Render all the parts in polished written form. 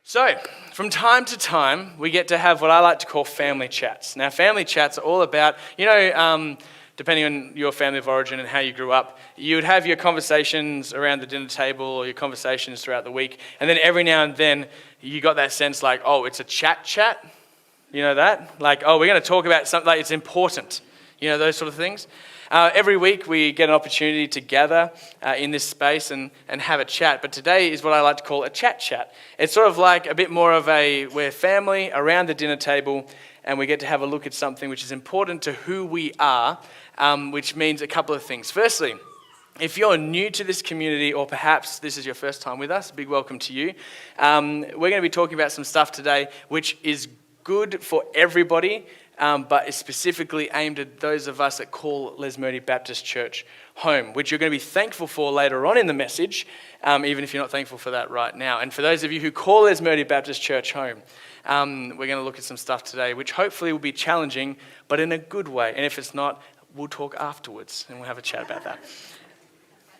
So, from time to time, we get to have what I like to call family chats. Now, family chats are all about, depending on your family of origin and how you grew up, you would have your conversations around the dinner table or your conversations throughout the week. And then every now and then, you got that sense like, oh, it's a chat. You know that? Like, oh, we're going to talk about something, like it's important. You know, those sort of things. Every week we get an opportunity to gather in this space and have a chat. But today is what I like to call a chat. It's sort of like a bit more of we're family around the dinner table and we get to have a look at something which is important to who we are, which means a couple of things. Firstly, if you're new to this community or perhaps this is your first time with us, big welcome to you. We're going to be talking about some stuff today which is good for everybody, but is specifically aimed at those of us that call Les Moody Baptist Church home, which you're going to be thankful for later on in the message, even if you're not thankful for that right now. And for those of you who call Les Moody Baptist Church home, we're going to look at some stuff today, which hopefully will be challenging, but in a good way. And if it's not, we'll talk afterwards, and we'll have a chat about that.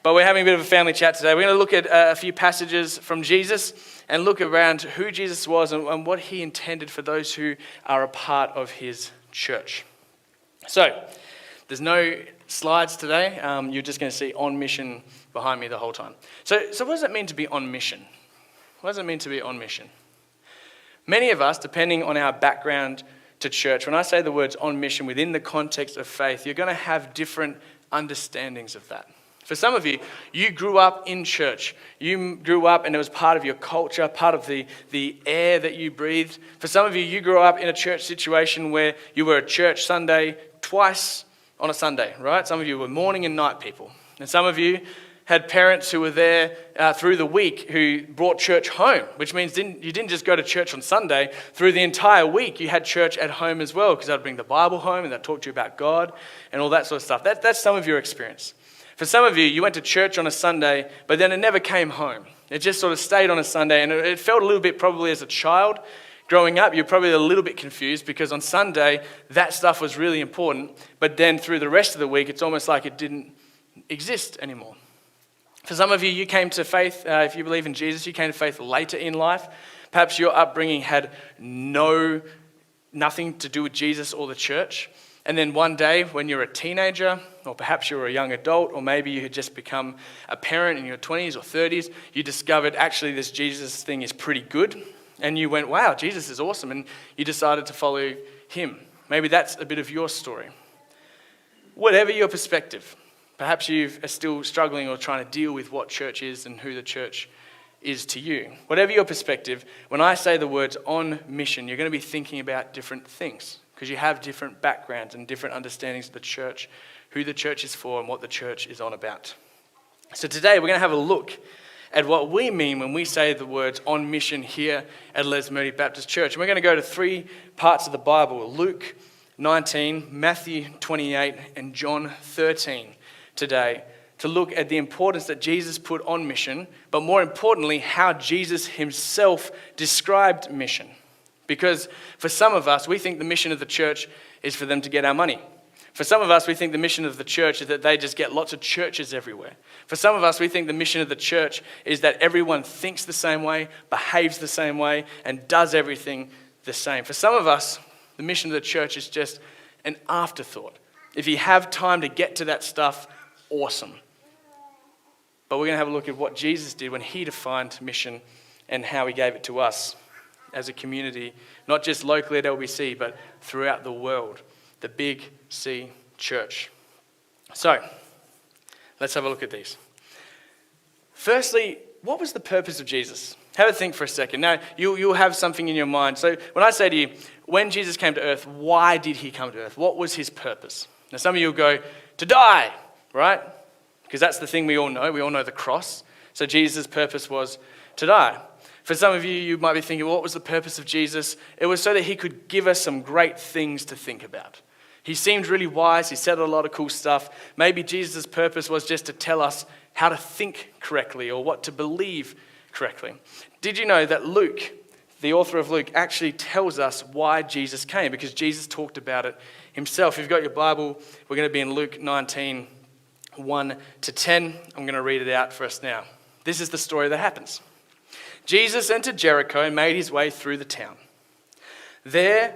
But we're having a bit of a family chat today. We're going to look at a few passages from Jesus and look around who Jesus was and what he intended for those who are a part of his church. So, there's no slides today. You're just going to see on mission behind me the whole time. So what does it mean to be on mission? What does it mean to be on mission? Many of us, depending on our background to church, when I say the words on mission within the context of faith, you're going to have different understandings of that. For some of you, you grew up in church. You grew up and it was part of your culture, part of the air that you breathed. For some of you, you grew up in a church situation where you were at church Sunday twice on a Sunday, right? Some of you were morning and night people. And some of you had parents who were there through the week who brought church home, which means you didn't just go to church on Sunday. Through the entire week, you had church at home as well, because they'd bring the Bible home and they'd talk to you about God and all that sort of stuff. That's some of your experience. For some of you, you went to church on a Sunday, but then it never came home. It just sort of stayed on a Sunday, and it felt a little bit probably as a child. Growing up, you're probably a little bit confused because on Sunday, that stuff was really important, but then through the rest of the week, it's almost like it didn't exist anymore. For some of you, you came to faith, if you believe in Jesus, you came to faith later in life. Perhaps your upbringing had nothing to do with Jesus or the church. And then one day when you're a teenager, or perhaps you're a young adult, or maybe you had just become a parent in your 20s or 30s, you discovered actually this Jesus thing is pretty good. And you went, wow, Jesus is awesome. And you decided to follow him. Maybe that's a bit of your story. Whatever your perspective, perhaps you are still struggling or trying to deal with what church is and who the church is to you. Whatever your perspective, when I say the words on mission, you're going to be thinking about different things, because you have different backgrounds and different understandings of the church, who the church is for and what the church is on about. So today we're going to have a look at what we mean when we say the words on mission here at Les Moody Baptist Church. And we're going to go to three parts of the Bible: Luke 19, Matthew 28, and John 13 today, to look at the importance that Jesus put on mission, but more importantly, how Jesus himself described mission. Because for some of us, we think the mission of the church is for them to get our money. For some of us, we think the mission of the church is that they just get lots of churches everywhere. For some of us, we think the mission of the church is that everyone thinks the same way, behaves the same way, and does everything the same. For some of us, the mission of the church is just an afterthought. If you have time to get to that stuff, awesome. But we're going to have a look at what Jesus did when he defined mission and how he gave it to us as a community, not just locally at LBC, but throughout the world, the Big C Church. So, let's have a look at these. Firstly, what was the purpose of Jesus? Have a think for a second. Now, you'll have something in your mind. So, when I say to you, when Jesus came to earth, why did he come to earth? What was his purpose? Now, some of you will go, to die, right? Because that's the thing we all know. We all know the cross. So, Jesus' purpose was to die. For some of you, you might be thinking, well, what was the purpose of Jesus? It was so that he could give us some great things to think about. He seemed really wise. He said a lot of cool stuff. Maybe Jesus' purpose was just to tell us how to think correctly or what to believe correctly. Did you know that Luke, the author of Luke, actually tells us why Jesus came? Because Jesus talked about it himself. If you've got your Bible, we're going to be in Luke 19, 1 to 10. I'm going to read it out for us now. This is the story that happens. Jesus entered Jericho and made his way through the town. There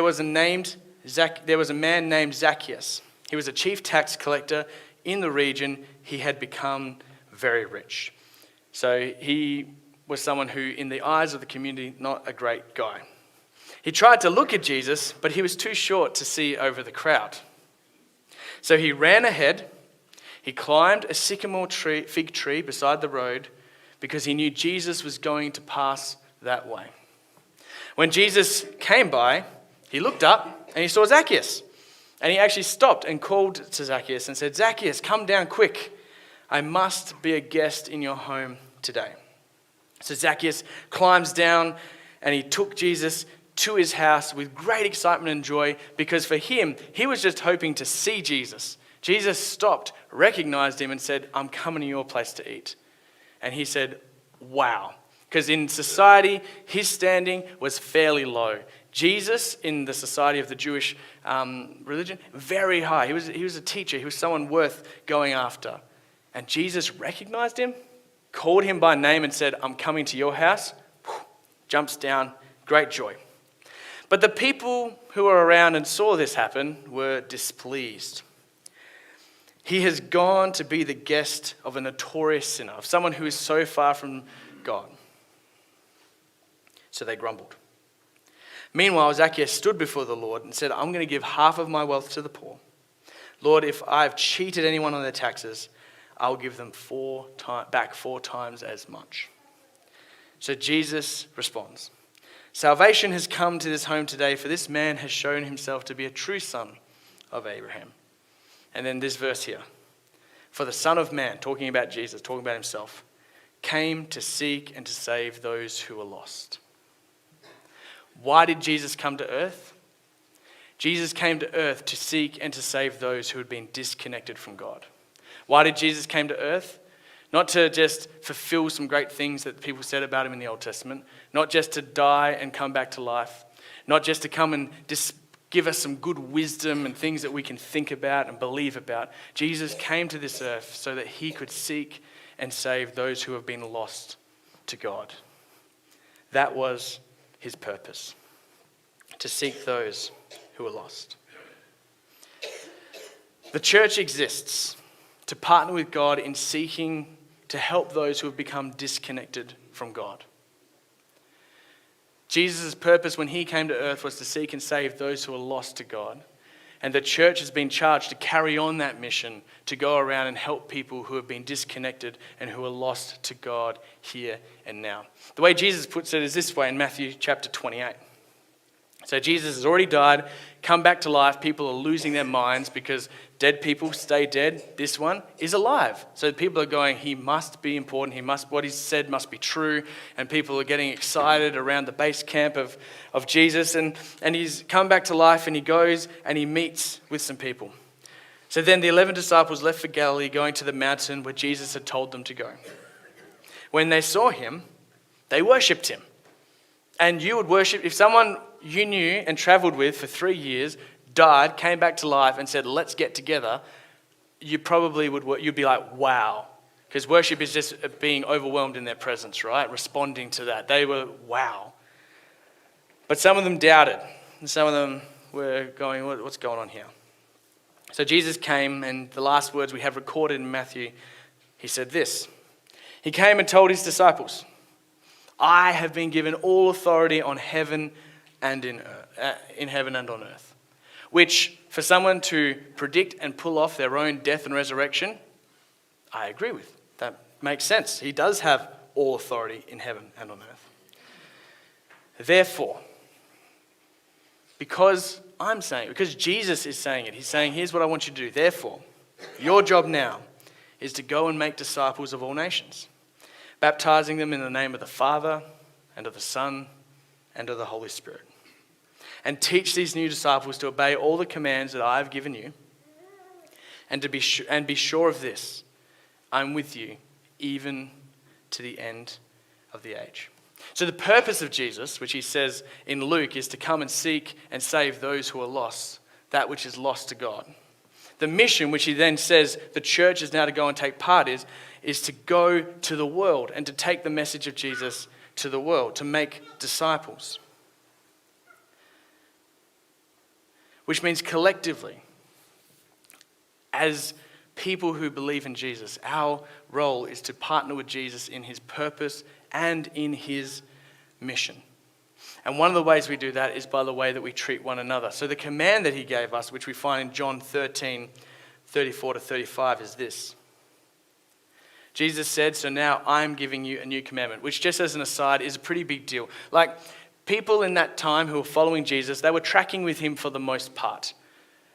was a man named Zacchaeus. He was a chief tax collector in the region. He had become very rich. So he was someone who, in the eyes of the community, not a great guy. He tried to look at Jesus, but he was too short to see over the crowd. So he ran ahead. He climbed a fig tree beside the road because he knew Jesus was going to pass that way. When Jesus came by, he looked up and he saw Zacchaeus. And he actually stopped and called to Zacchaeus and said, "Zacchaeus, come down quick. I must be a guest in your home today." So Zacchaeus climbs down and he took Jesus to his house with great excitement and joy, because for him, he was just hoping to see Jesus. Jesus stopped, recognized him and said, "I'm coming to your place to eat." And he said, "Wow." Because in society, his standing was fairly low. Jesus, in the society of the Jewish religion, very high. He was a teacher. He was someone worth going after. And Jesus recognized him, called him by name and said, "I'm coming to your house." Jumps down, great joy. But the people who were around and saw this happen were displeased. He has gone to be the guest of a notorious sinner, of someone who is so far from God. So they grumbled. Meanwhile, Zacchaeus stood before the Lord and said, "I'm going to give half of my wealth to the poor. Lord, if I've cheated anyone on their taxes, I'll give them back 4 times as much." So Jesus responds, "Salvation has come to this home today, for this man has shown himself to be a true son of Abraham." And then this verse here, "For the Son of Man," talking about Jesus, talking about himself, "came to seek and to save those who were lost." Why did Jesus come to earth? Jesus came to earth to seek and to save those who had been disconnected from God. Why did Jesus come to earth? Not to just fulfill some great things that people said about him in the Old Testament, not just to die and come back to life, not just to come and give us some good wisdom and things that we can think about and believe about. Jesus came to this earth so that he could seek and save those who have been lost to God. That was his purpose, to seek those who are lost. The church exists to partner with God in seeking to help those who have become disconnected from God. Jesus' purpose when he came to earth was to seek and save those who are lost to God. And the church has been charged to carry on that mission, to go around and help people who have been disconnected and who are lost to God here and now. The way Jesus puts it is this way in Matthew chapter 28. So Jesus has already died, come back to life. People are losing their minds because dead people stay dead. This one is alive. So people are going, he must be important. What he said must be true. And people are getting excited around the base camp of Jesus. And he's come back to life and he goes and he meets with some people. So then the 11 disciples left for Galilee, going to the mountain where Jesus had told them to go. When they saw him, they worshipped him. And you would worship, if someone you knew and traveled with for 3 years, died, came back to life and said, "Let's get together," you'd be like, wow. Because worship is just being overwhelmed in their presence, right? Responding to that. They were, wow. But some of them doubted. And some of them were going, what's going on here? So Jesus came, and the last words we have recorded in Matthew, he said this. He came and told his disciples, "I have been given all authority on heaven and in heaven and on earth." Which, for someone to predict and pull off their own death and resurrection, I agree with. That makes sense. He does have all authority in heaven and on earth. Therefore, because Jesus is saying it, he's saying, here's what I want you to do. Therefore, your job now is to go and make disciples of all nations, baptizing them in the name of the Father and of the Son and of the Holy Spirit. And teach these new disciples to obey all the commands that I have given you, and be sure of this: I'm with you even to the end of the age. So the purpose of Jesus, which he says in Luke, is to come and seek and save those who are lost, that which is lost to God. The mission, which he then says the church is now to go and take part is to go to the world and to take the message of Jesus to the world, to make disciples. Which means collectively, as people who believe in Jesus, our role is to partner with Jesus in his purpose and in his mission. And one of the ways we do that is by the way that we treat one another. So the command that he gave us, which we find in John 13, 34 to 35, is this. Jesus said, "So now I'm giving you a new commandment," which, just as an aside, is a pretty big deal. Like, people in that time who were following Jesus, they were tracking with him for the most part.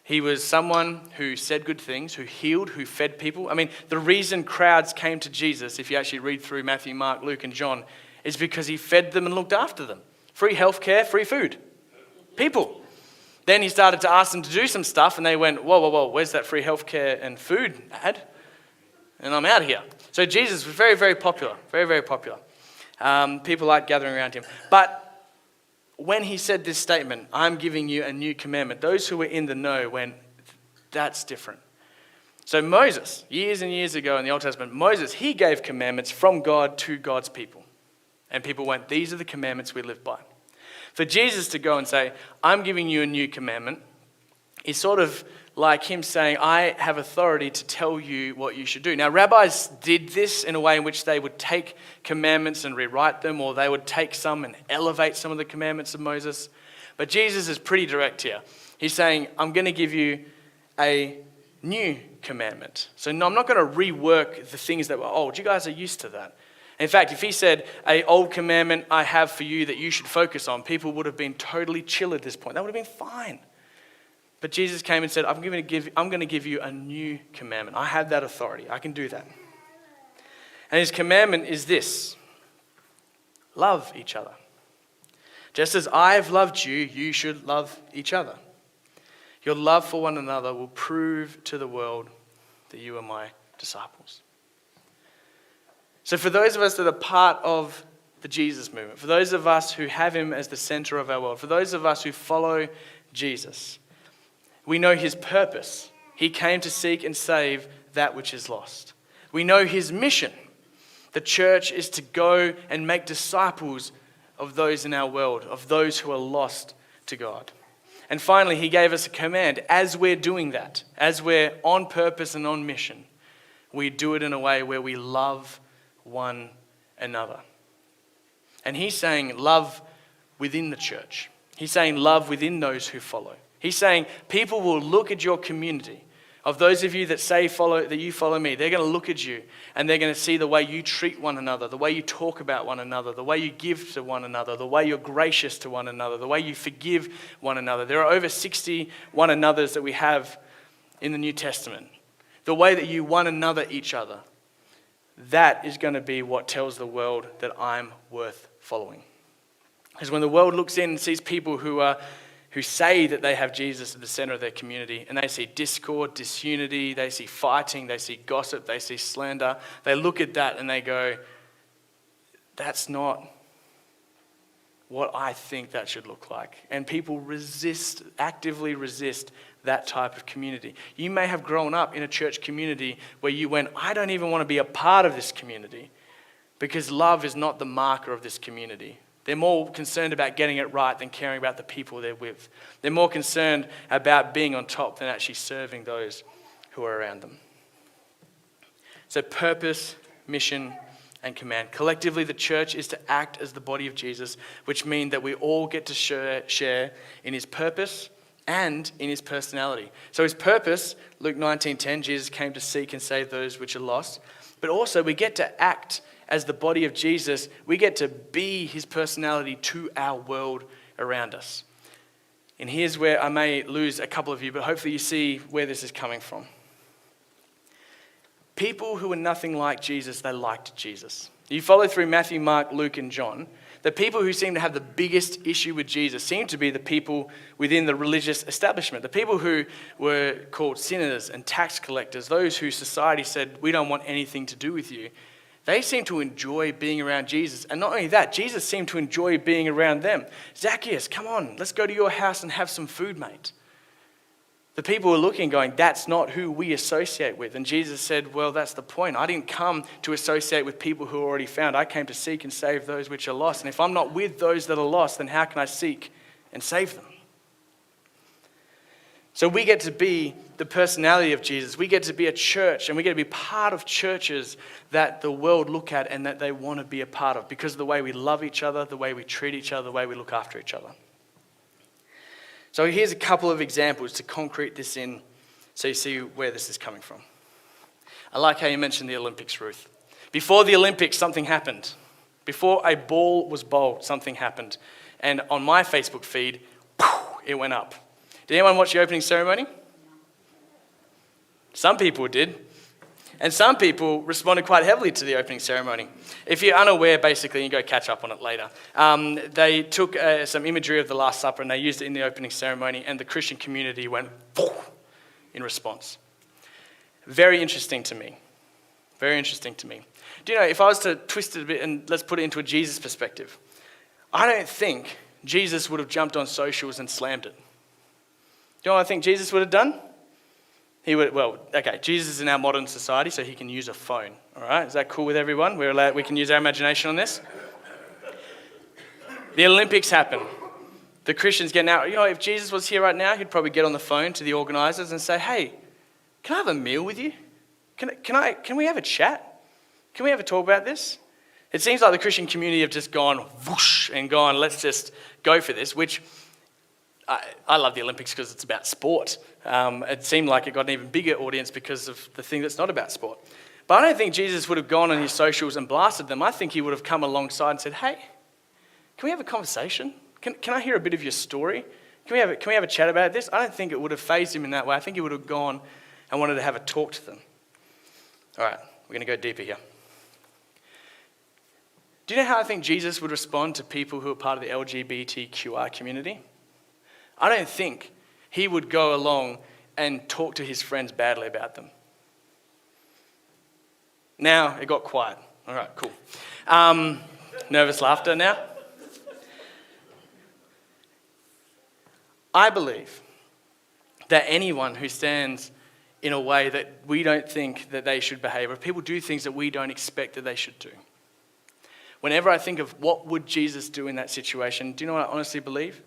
He was someone who said good things, who healed, who fed people. I mean, the reason crowds came to Jesus, if you actually read through Matthew, Mark, Luke, and John, is because he fed them and looked after them. Free healthcare, free food. People. Then he started to ask them to do some stuff, and they went, whoa, where's that free healthcare and food ad? And I'm out of here. So Jesus was very, very popular. Very, very popular. People liked gathering around him. But when he said this statement, "I'm giving you a new commandment," those who were in the know went, that's different. So Moses, years and years ago in the Old Testament, Moses, he gave commandments from God to God's people. And people went, these are the commandments we live by. For Jesus to go and say, "I'm giving you a new commandment," is sort of like him saying, "I have authority to tell you what you should do." Now, rabbis did this in a way in which they would take commandments and rewrite them, or they would take some and elevate some of the commandments of Moses. But Jesus is pretty direct here. He's saying, "I'm going to give you a new commandment." So no, I'm not going to rework the things that were old. You guys are used to that. In fact, if he said, "A old commandment I have for you that you should focus on," people would have been totally chill at this point. That would have been fine. But Jesus came and said, I'm going to give you a new commandment. I have that authority. I can do that. And his commandment is this: love each other. Just as I've loved you, you should love each other. Your love for one another will prove to the world that you are my disciples. So for those of us that are part of the Jesus movement, for those of us who have him as the center of our world, for those of us who follow Jesus, we know his purpose. He came to seek and save that which is lost. We know his mission. The church is to go and make disciples of those in our world, of those who are lost to God. And finally, he gave us a command. As we're doing that, as we're on purpose and on mission, we do it in a way where we love one another. And he's saying love within the church. He's saying love within those who follow. He's saying people will look at your community. Of those of you that say that you follow me, they're going to look at you and they're going to see the way you treat one another, the way you talk about one another, the way you give to one another, the way you're gracious to one another, the way you forgive one another. There are over 60 one another's that we have in the New Testament. The way that you one another each other. That is going to be what tells the world that I'm worth following. Because when the world looks in and sees people who say that they have Jesus at the center of their community, and they see discord, disunity, they see fighting, they see gossip, they see slander, they look at that and they go, that's not what I think that should look like. And people actively resist that type of community. You may have grown up in a church community where you went, I don't even want to be a part of this community because love is not the marker of this community. They're more concerned about getting it right than caring about the people they're with. They're more concerned about being on top than actually serving those who are around them. So purpose, mission, and command. Collectively, the church is to act as the body of Jesus, which means that we all get to share in his purpose and in his personality. So his purpose, Luke 19:10, Jesus came to seek and save those which are lost. But also we get to act as the body of Jesus. We get to be his personality to our world around us. And here's where I may lose a couple of you, but hopefully you see where this is coming from. People who were nothing like Jesus, they liked Jesus. You follow through Matthew, Mark, Luke, and John. The people who seem to have the biggest issue with Jesus seem to be the people within the religious establishment. The people who were called sinners and tax collectors, those who society said, we don't want anything to do with you. They seem to enjoy being around Jesus. And not only that, Jesus seemed to enjoy being around them. Zacchaeus, come on, let's go to your house and have some food, mate. The people were looking going, that's not who we associate with. And Jesus said, well, that's the point. I didn't come to associate with people who are already found. I came to seek and save those which are lost. And if I'm not with those that are lost, then how can I seek and save them? So we get to be the personality of Jesus. We get to be a church, and we get to be part of churches that the world look at and that they want to be a part of because of the way we love each other, the way we treat each other, the way we look after each other. So here's a couple of examples to concrete this in so you see where this is coming from. I like how you mentioned the Olympics, Ruth. Before the Olympics, something happened. Before a ball was bowled, something happened. And on my Facebook feed, it went up. Did anyone watch the opening ceremony? Some people did. And some people responded quite heavily to the opening ceremony. If you're unaware, basically, you go catch up on it later. They took some imagery of the Last Supper and they used it in the opening ceremony, and the Christian community went in response. Very interesting to me. Very interesting to me. Do you know, if I was to twist it a bit and let's put it into a Jesus perspective, I don't think Jesus would have jumped on socials and slammed it. Do you know what I think Jesus would have done? Jesus is in our modern society, so he can use a phone. All right, is that cool with everyone? We can use our imagination on this. The Olympics happen. The Christians get out. You know, if Jesus was here right now, he'd probably get on the phone to the organizers and say, "Hey, can I have a meal with you? Can we have a chat? Can we have a talk about this?" It seems like the Christian community have just gone whoosh and gone, let's just go for this, which I love the Olympics because it's about sport. It seemed like it got an even bigger audience because of the thing that's not about sport. But I don't think Jesus would have gone on his socials and blasted them. I think he would have come alongside and said, "Hey, can we have a conversation? Can I hear a bit of your story? Can we have a chat about this?" I don't think it would have fazed him in that way. I think he would have gone and wanted to have a talk to them. All right, we're going to go deeper here. Do you know how I think Jesus would respond to people who are part of the LGBTQI community? I don't think he would go along and talk to his friends badly about them. Now, it got quiet. All right, cool. Nervous laughter now. I believe that anyone who stands in a way that we don't think that they should behave, or people do things that we don't expect that they should do. Whenever I think of what would Jesus do in that situation, do you know what I honestly believe?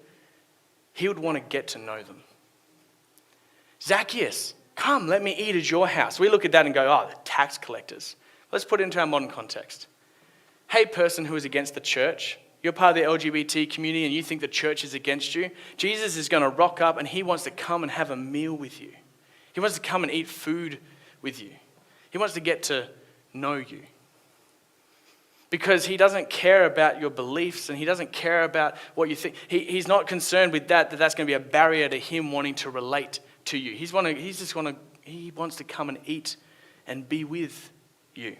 He would want to get to know them. Zacchaeus, come, let me eat at your house. We look at that and go, oh, the tax collectors. Let's put it into our modern context. Hey, person who is against the church, you're part of the LGBT community and you think the church is against you. Jesus is going to rock up and he wants to come and have a meal with you. He wants to come and eat food with you. He wants to get to know you. Because he doesn't care about your beliefs and he doesn't care about what you think. He's not concerned with that's going to be a barrier to him wanting to relate to you. He wants to come and eat and be with you.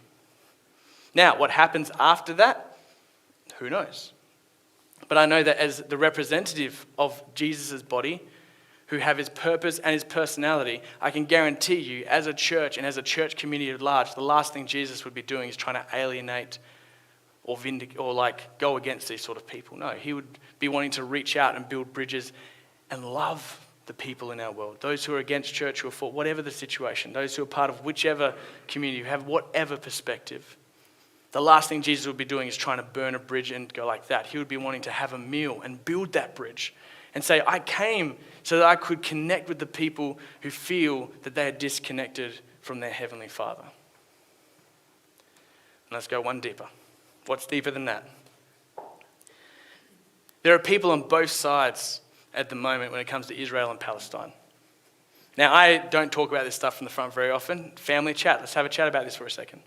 Now, what happens after that? Who knows? But I know that as the representative of Jesus' body, who have his purpose and his personality, I can guarantee you, as a church and as a church community at large, the last thing Jesus would be doing is trying to alienate or go against these sort of people. No, he would be wanting to reach out and build bridges and love the people in our world. Those who are against church, who are for whatever the situation, those who are part of whichever community, who have whatever perspective. The last thing Jesus would be doing is trying to burn a bridge and go like that. He would be wanting to have a meal and build that bridge and say, I came so that I could connect with the people who feel that they are disconnected from their Heavenly Father. And let's go one deeper. What's deeper than that? There are people on both sides at the moment when it comes to Israel and Palestine. Now, I don't talk about this stuff from the front very often. Family chat. Let's have a chat about this for a second.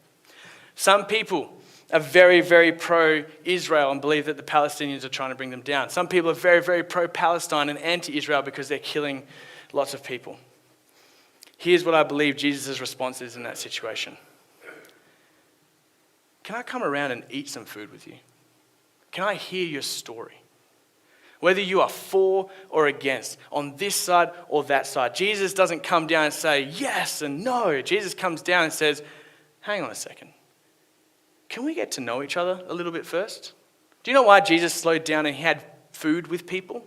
Some people are very, very pro-Israel and believe that the Palestinians are trying to bring them down. Some people are very, very pro-Palestine and anti-Israel because they're killing lots of people. Here's what I believe Jesus' response is in that situation. Can I come around and eat some food with you? Can I hear your story? Whether you are for or against, on this side or that side. Jesus doesn't come down and say yes and no. Jesus comes down and says, hang on a second. Can we get to know each other a little bit first? Do you know why Jesus slowed down and he had food with people?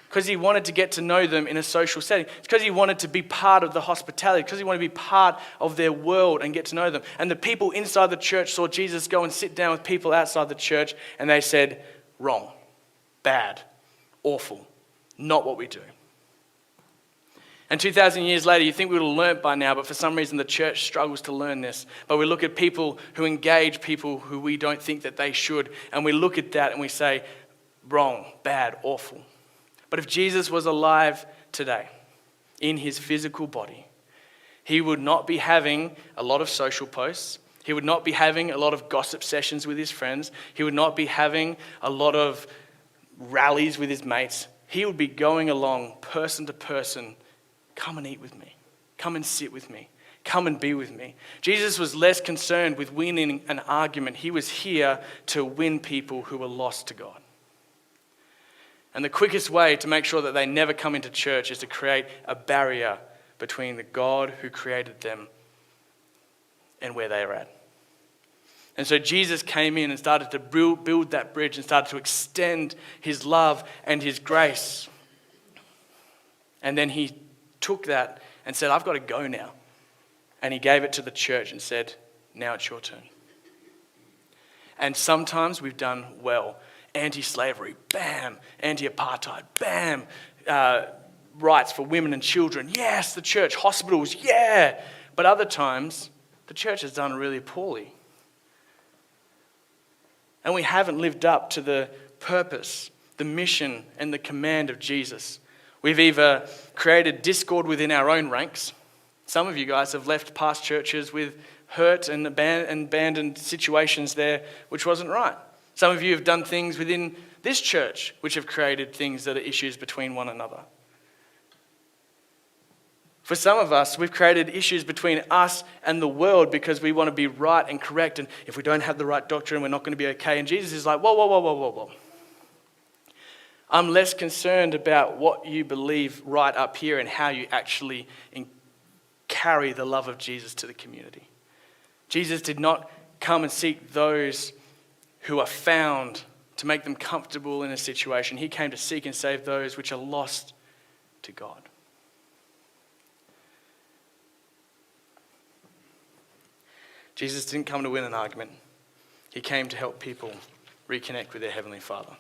because he wanted to get to know them in a social setting. It's because he wanted to be part of the hospitality, because he wanted to be part of their world and get to know them. And the people inside the church saw Jesus go and sit down with people outside the church, and they said, wrong, bad, awful, not what we do. And 2,000 years later, you think we would have learnt by now, but for some reason the church struggles to learn this. But we look at people who engage people who we don't think that they should, and we look at that and we say, wrong, bad, awful. But if Jesus was alive today, in his physical body, he would not be having a lot of social posts. He would not be having a lot of gossip sessions with his friends. He would not be having a lot of rallies with his mates. He would be going along person to person. Come and eat with me. Come and sit with me. Come and be with me. Jesus was less concerned with winning an argument. He was here to win people who were lost to God. And the quickest way to make sure that they never come into church is to create a barrier between the God who created them and where they are at. And so Jesus came in and started to build that bridge and started to extend his love and his grace. And then he took that and said, I've got to go now. And he gave it to the church and said, now it's your turn. And sometimes we've done well. Anti-slavery, bam. Anti-apartheid, bam. Rights for women and children, yes. The church, hospitals, yeah. But other times, the church has done really poorly. And we haven't lived up to the purpose, the mission, and the command of Jesus. We've either created discord within our own ranks. Some of you guys have left past churches with hurt and abandoned situations there, which wasn't right. Some of you have done things within this church which have created things that are issues between one another. For some of us, we've created issues between us and the world because we want to be right and correct, and if we don't have the right doctrine, we're not going to be okay. And Jesus is like, whoa, whoa, whoa, whoa, whoa, whoa. I'm less concerned about what you believe right up here and how you actually carry the love of Jesus to the community. Jesus did not come and seek those who are found to make them comfortable in a situation. He came to seek and save those which are lost to God. Jesus didn't come to win an argument. He came to help people reconnect with their Heavenly Father.